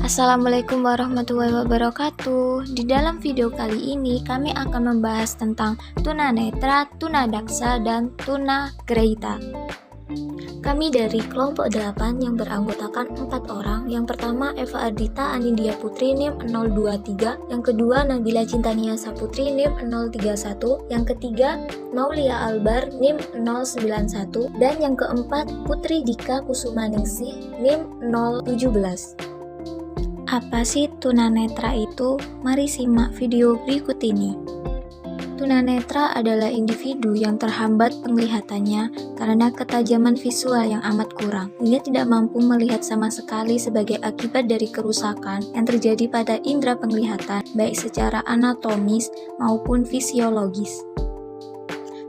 Assalamualaikum warahmatullahi wabarakatuh. Di dalam video kali ini kami akan membahas tentang tunanetra, tunadaksa, dan tunagrahita. Kami dari kelompok 8 yang beranggotakan 4 orang. Yang pertama Eva Ardita Anindya Putri NIM 023, yang kedua Nabila Cintania Saputri NIM 031, yang ketiga Maulia Albar NIM 091, dan yang keempat Putri Dika Kusumaningsih NIM 017. Apa sih tunanetra itu? Mari simak video berikut ini. Tunanetra adalah individu yang terhambat penglihatannya karena ketajaman visual yang amat kurang. Ia tidak mampu melihat sama sekali sebagai akibat dari kerusakan yang terjadi pada indera penglihatan, baik secara anatomis maupun fisiologis.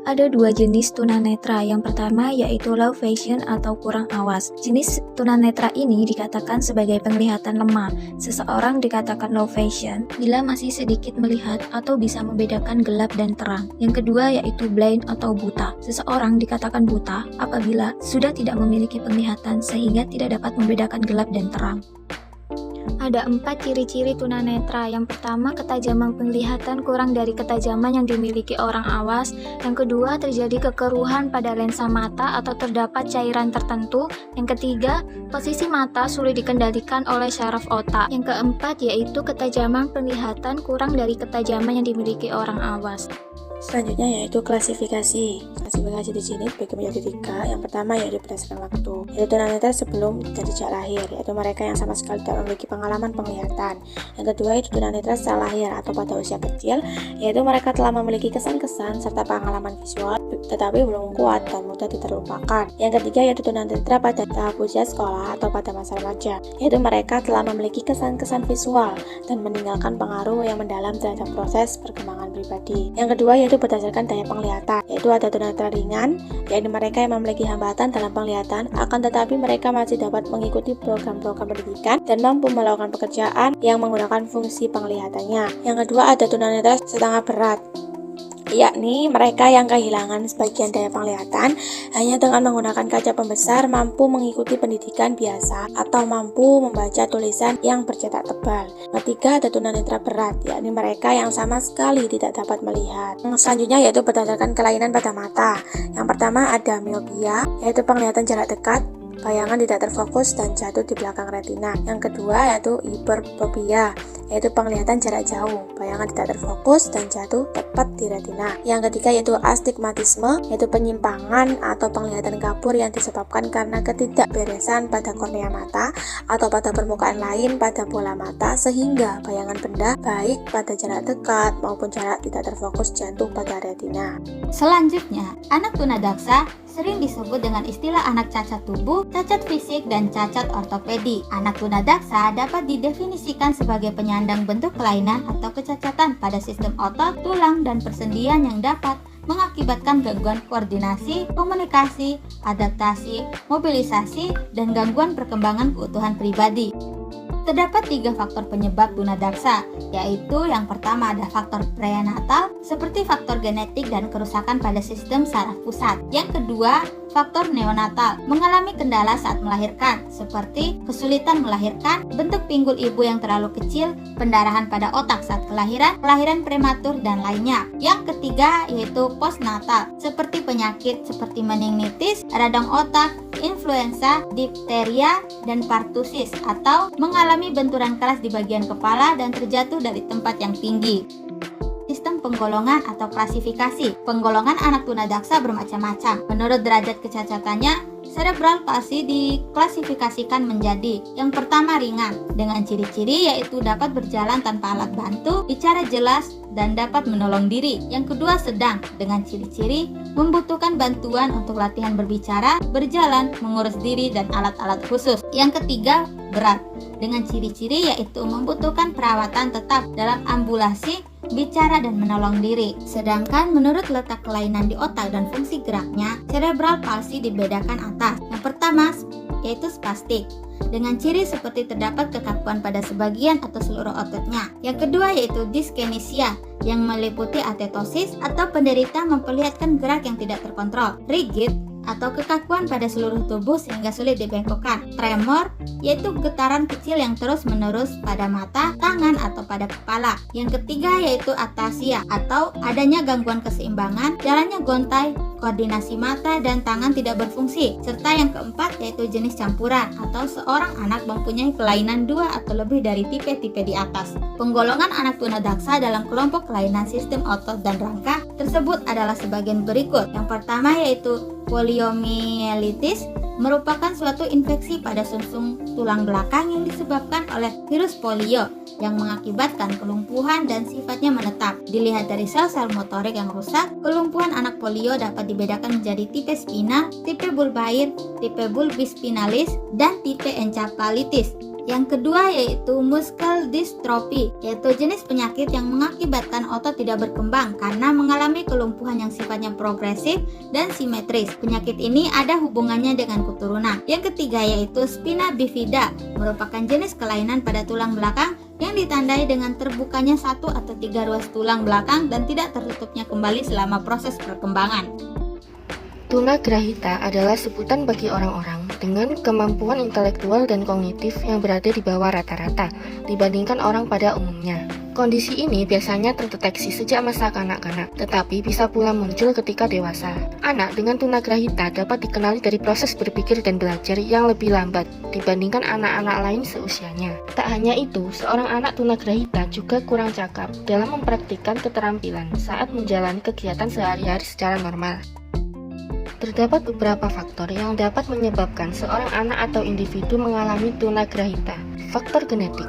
Ada dua jenis tunanetra. Yang pertama yaitu low vision atau kurang awas. Jenis tunanetra ini dikatakan sebagai penglihatan lemah. Seseorang dikatakan low vision bila masih sedikit melihat atau bisa membedakan gelap dan terang. Yang kedua yaitu blind atau buta. Seseorang dikatakan buta apabila sudah tidak memiliki penglihatan sehingga tidak dapat membedakan gelap dan terang. Ada 4 ciri-ciri tunanetra. Yang pertama, ketajaman penglihatan kurang dari ketajaman yang dimiliki orang awas. Yang kedua, terjadi kekeruhan pada lensa mata atau terdapat cairan tertentu. Yang ketiga, posisi mata sulit dikendalikan oleh syaraf otak. Yang keempat, yaitu ketajaman penglihatan kurang dari ketajaman yang dimiliki orang awas. Selanjutnya yaitu klasifikasi. Klasifikasi di sini dibagi menjadi 3. Yang pertama yaitu berdasarkan waktu, yaitu tunanetra sebelum dan sejak lahir, yaitu mereka yang sama sekali tidak memiliki pengalaman penglihatan. Yang kedua yaitu tunanetra setelah lahir atau pada usia kecil, yaitu mereka telah memiliki kesan-kesan serta pengalaman visual tetapi belum kuat dan mudah terlupakan. Yang ketiga yaitu tunanetra pada tahap usia sekolah atau pada masa remaja, yaitu mereka telah memiliki kesan-kesan visual dan meninggalkan pengaruh yang mendalam terhadap proses perkembangan pribadi. Yang kedua yaitu berdasarkan daya penglihatan, yaitu ada tunanetra ringan, yaitu mereka yang memiliki hambatan dalam penglihatan akan tetapi mereka masih dapat mengikuti program-program pendidikan dan mampu melakukan pekerjaan yang menggunakan fungsi penglihatannya. Yang kedua ada tunanetra setengah berat, yakni mereka yang kehilangan sebagian daya penglihatan hanya dengan menggunakan kaca pembesar, mampu mengikuti pendidikan biasa atau mampu membaca tulisan yang bercetak tebal. Ketiga ada tunanetra berat, yakni mereka yang sama sekali tidak dapat melihat. Selanjutnya yaitu berdasarkan kelainan pada mata. Yang pertama ada miopia, yaitu penglihatan jarak dekat, bayangan tidak terfokus dan jatuh di belakang retina. Yang kedua yaitu hipertropia, yaitu penglihatan jarak jauh, bayangan tidak terfokus dan jatuh tepat di retina. Yang ketiga yaitu astigmatisme, yaitu penyimpangan atau penglihatan kabur yang disebabkan karena ketidakberesan pada kornea mata atau pada permukaan lain pada bola mata sehingga bayangan benda baik pada jarak dekat maupun jarak tidak terfokus jatuh pada retina. Selanjutnya, anak tunadaksa sering disebut dengan istilah anak cacat tubuh, cacat fisik, dan cacat ortopedi. Anak tunadaksa dapat didefinisikan sebagai penyandang bentuk kelainan atau kecacatan pada sistem otot, tulang, dan persendian yang dapat mengakibatkan gangguan koordinasi, komunikasi, adaptasi, mobilisasi, dan gangguan perkembangan keutuhan pribadi. Terdapat 3 faktor penyebab tunadaksa, yaitu yang pertama ada faktor prenatal seperti faktor genetik dan kerusakan pada sistem saraf pusat. Yang kedua, faktor neonatal, mengalami kendala saat melahirkan seperti kesulitan melahirkan, bentuk pinggul ibu yang terlalu kecil, pendarahan pada otak saat kelahiran, kelahiran prematur, dan lainnya. Yang ketiga yaitu postnatal, seperti penyakit seperti meningitis, radang otak, influenza, difteria, dan pertusis, atau mengalami benturan keras di bagian kepala dan terjatuh dari tempat yang tinggi. Sistem penggolongan atau klasifikasi. Penggolongan anak tunadaksa bermacam-macam. Menurut derajat kecacatannya, cerebral palsy diklasifikasikan menjadi yang pertama ringan, dengan ciri-ciri yaitu dapat berjalan tanpa alat bantu, bicara jelas, dan dapat menolong diri. Yang kedua sedang, dengan ciri-ciri membutuhkan bantuan untuk latihan berbicara, berjalan, mengurus diri, dan alat-alat khusus. Yang ketiga berat, dengan ciri-ciri yaitu membutuhkan perawatan tetap dalam ambulasi, bicara, dan menolong diri. Sedangkan menurut letak kelainan di otak dan fungsi geraknya, cerebral palsy dibedakan atas. Yang pertama yaitu spastik, dengan ciri seperti terdapat kekakuan pada sebagian atau seluruh ototnya. Yang kedua yaitu dyskinesia, yang meliputi atetosis atau penderita memperlihatkan gerak yang tidak terkontrol. Rigid atau kekakuan pada seluruh tubuh sehingga sulit dibengkokkan. Tremor yaitu getaran kecil yang terus-menerus pada mata, tangan, atau pada kepala. Yang ketiga yaitu atasia atau adanya gangguan keseimbangan, jalannya gontai, koordinasi mata dan tangan tidak berfungsi. Serta yang keempat yaitu jenis campuran atau seorang anak mempunyai kelainan 2 atau lebih dari tipe-tipe di atas. Penggolongan anak tunadaksa dalam kelompok kelainan sistem otot dan rangka tersebut adalah sebagian berikut. Yang pertama yaitu poliomyelitis, merupakan suatu infeksi pada sumsum tulang belakang yang disebabkan oleh virus polio yang mengakibatkan kelumpuhan dan sifatnya menetap. Dilihat dari sel-sel motorik yang rusak, kelumpuhan anak polio dapat dibedakan menjadi tipe spina, tipe bulbair, tipe bulbispinalis, dan tipe encephalitis. Yang kedua yaitu muscle dystrophy, yaitu jenis penyakit yang mengakibatkan otot tidak berkembang karena mengalami kelumpuhan yang sifatnya progresif dan simetris. Penyakit ini ada hubungannya dengan keturunan. Yang ketiga yaitu spina bifida, merupakan jenis kelainan pada tulang belakang yang ditandai dengan terbukanya 1 atau 3 ruas tulang belakang dan tidak tertutupnya kembali selama proses perkembangan. Tunagrahita adalah sebutan bagi orang-orang dengan kemampuan intelektual dan kognitif yang berada di bawah rata-rata dibandingkan orang pada umumnya. Kondisi ini biasanya terdeteksi sejak masa kanak-kanak, tetapi bisa pula muncul ketika dewasa. Anak dengan tunagrahita dapat dikenali dari proses berpikir dan belajar yang lebih lambat dibandingkan anak-anak lain seusianya. Tak hanya itu, seorang anak tunagrahita juga kurang cakap dalam mempraktikkan keterampilan saat menjalani kegiatan sehari-hari secara normal. Terdapat beberapa faktor yang dapat menyebabkan seorang anak atau individu mengalami tunagrahita. Faktor genetik.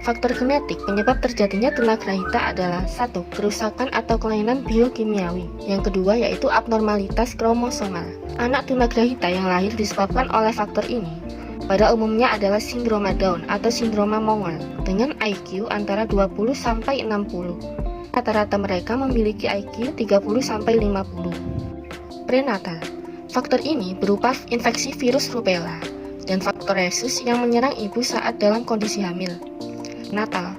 Faktor genetik penyebab terjadinya tunagrahita adalah 1. Kerusakan atau kelainan biokimiawi. Yang kedua yaitu abnormalitas kromosomal. Anak tunagrahita yang lahir disebabkan oleh faktor ini pada umumnya adalah sindroma Down atau sindroma Mongol dengan IQ antara 20 sampai 60. Rata-rata mereka memiliki IQ 30 sampai 50. Prenatal. Faktor ini berupa infeksi virus rubella dan faktor rhesus yang menyerang ibu saat dalam kondisi hamil. Natal.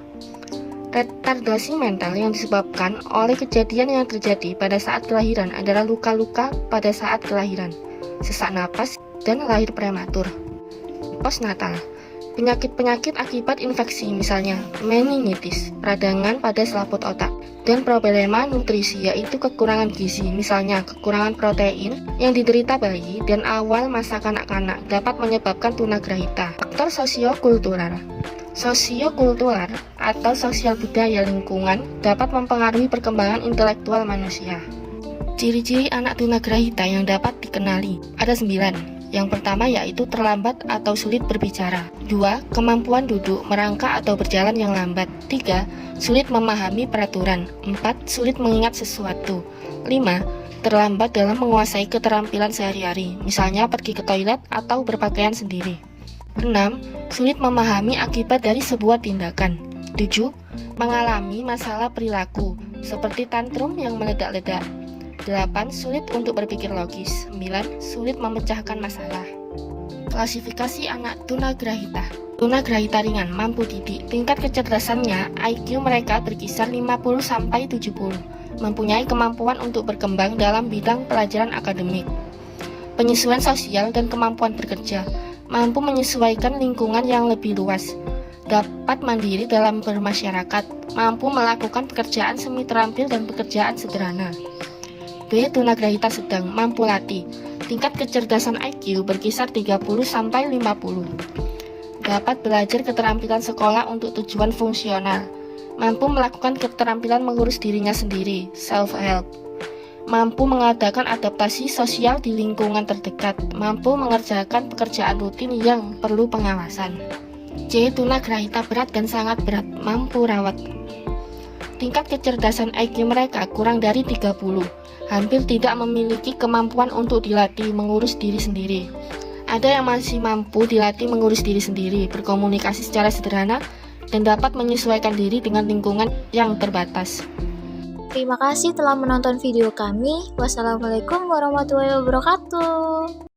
Retardasi mental yang disebabkan oleh kejadian yang terjadi pada saat kelahiran adalah luka-luka pada saat kelahiran, sesak napas, dan lahir prematur. Postnatal. Penyakit-penyakit akibat infeksi misalnya meningitis, radangan pada selaput otak, dan problema nutrisi yaitu kekurangan gizi misalnya kekurangan protein yang diderita bayi dan awal masa kanak-kanak dapat menyebabkan tunagrahita. Faktor sosiokultural. Sosiokultural atau sosial budaya lingkungan dapat mempengaruhi perkembangan intelektual manusia. Ciri-ciri anak tunagrahita yang dapat dikenali ada 9. Yang pertama yaitu terlambat atau sulit berbicara. 2. Kemampuan duduk, merangkak atau berjalan yang lambat. 3. Sulit memahami peraturan. 4. Sulit mengingat sesuatu. 5. Terlambat dalam menguasai keterampilan sehari-hari, misalnya pergi ke toilet atau berpakaian sendiri. 6. Sulit memahami akibat dari sebuah tindakan. 7. Mengalami masalah perilaku, seperti tantrum yang meledak-ledak. 8. Sulit untuk berpikir logis. 9. Sulit memecahkan masalah. Klasifikasi anak tunagrahita. Tunagrahita ringan mampu didik. Tingkat kecerdasannya IQ mereka berkisar 50 sampai 70. Mempunyai kemampuan untuk berkembang dalam bidang pelajaran akademik. Penyesuaian sosial dan kemampuan bekerja. Mampu menyesuaikan lingkungan yang lebih luas. Dapat mandiri dalam bermasyarakat. Mampu melakukan pekerjaan semi terampil dan pekerjaan sederhana. B. Tunagrahita sedang, mampu latih. Tingkat kecerdasan IQ berkisar 30 sampai 50. Dapat belajar keterampilan sekolah untuk tujuan fungsional. Mampu melakukan keterampilan mengurus dirinya sendiri, self-help. Mampu mengadakan adaptasi sosial di lingkungan terdekat. Mampu mengerjakan pekerjaan rutin yang perlu pengawasan. C. Tunagrahita berat dan sangat berat, mampu rawat. Tingkat kecerdasan IQ mereka kurang dari 30. Hampir tidak memiliki kemampuan untuk dilatih mengurus diri sendiri. Ada yang masih mampu dilatih mengurus diri sendiri, berkomunikasi secara sederhana, dan dapat menyesuaikan diri dengan lingkungan yang terbatas. Terima kasih telah menonton video kami. Wassalamualaikum warahmatullahi wabarakatuh.